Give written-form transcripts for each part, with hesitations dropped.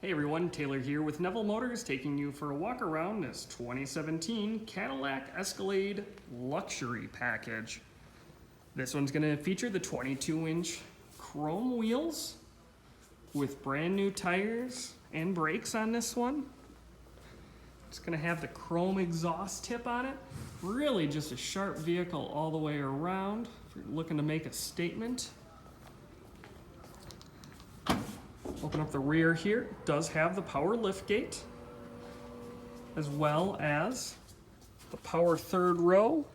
Hey everyone, Taylor here with Neville Motors, taking you for a walk around this 2017 Cadillac Escalade Luxury Package. This one's going to feature the 22-inch chrome wheels with brand new tires and brakes on this one. It's going to have the chrome exhaust tip on it. Really just a sharp vehicle all the way around if you're looking to make a statement. Open up the rear here. It does have the power liftgate, as well as the power third row.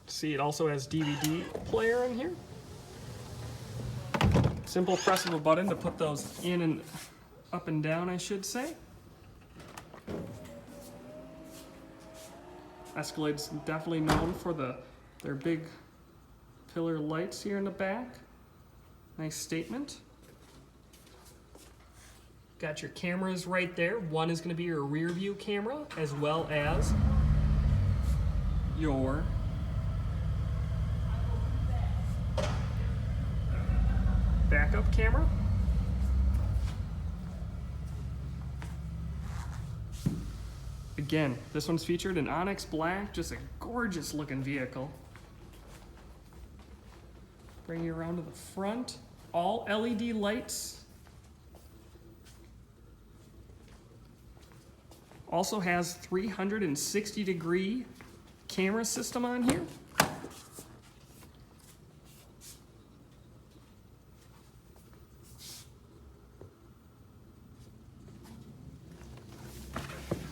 See, it also has DVD player in here. Simple press of a button to put those in and up and down, I should say. Escalade's definitely known for their big pillar lights here in the back. Nice statement. Got your cameras right there. One is going to be your rear view camera, as well as your backup camera. Again, this one's featured in Onyx Black, just a gorgeous looking vehicle. Bring you around to the front. All LED lights. Also has 360-degree camera system on here.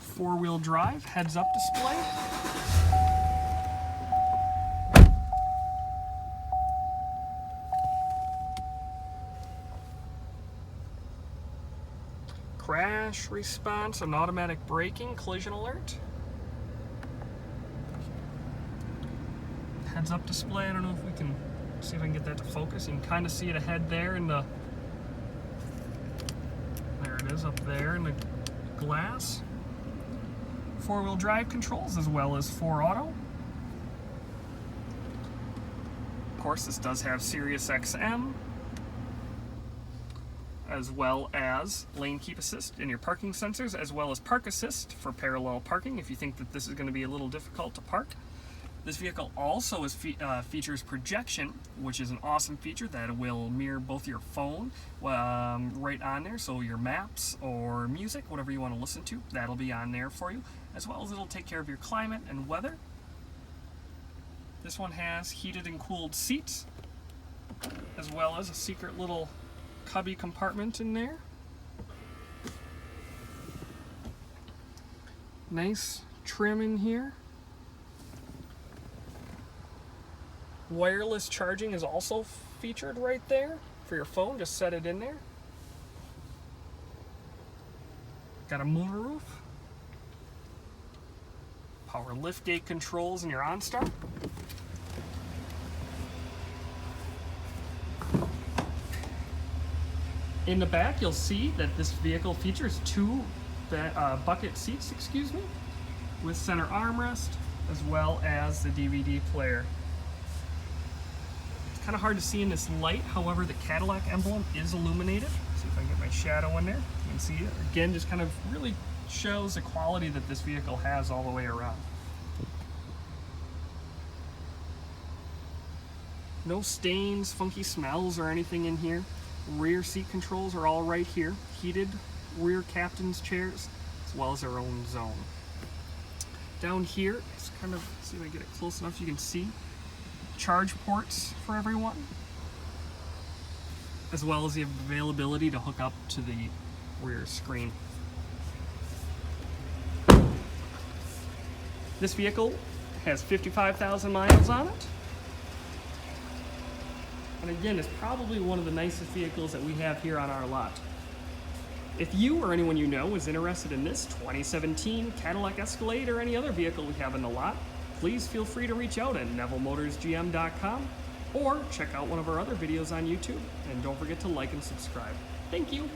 Four-wheel drive, heads-up display. Crash response and automatic braking, collision alert. Heads-up display, I don't know if we can see if I can get that to focus. You can kind of see it ahead there in the, there it is up there in the glass. Four-wheel drive controls as well as 4Auto. Of course, this does have Sirius XM, as well as lane keep assist and your parking sensors, as well as park assist for parallel parking if you think that this is going to be a little difficult to park. This vehicle also features projection, which is an awesome feature that will mirror both your phone right on there, so your maps or music, whatever you want to listen to, that'll be on there for you, as well as it'll take care of your climate and weather. This one has heated and cooled seats, as well as a secret little cubby compartment in there. Nice trim in here. Wireless charging is also featured right there for your phone. Just set it in there. Got a moonroof. Power liftgate controls in your OnStar. In the back, you'll see that this vehicle features two bucket seats, with center armrest, as well as the DVD player. It's kind of hard to see in this light, however, the Cadillac emblem is illuminated. See if I can get my shadow in there. You can see it. Again, just kind of really shows the quality that this vehicle has all the way around. No stains, funky smells, or anything in here. Rear seat controls are all right here. Heated rear captain's chairs, as well as their own zone. Down here, it's kind of, see if I get it close enough, you can see charge ports for everyone, as well as the availability to hook up to the rear screen. This vehicle has 55,000 miles on it. And again, it's probably one of the nicest vehicles that we have here on our lot. If you or anyone you know is interested in this 2017 Cadillac Escalade or any other vehicle we have in the lot, please feel free to reach out at NevilleMotorsGM.com or check out one of our other videos on YouTube. And don't forget to like and subscribe. Thank you.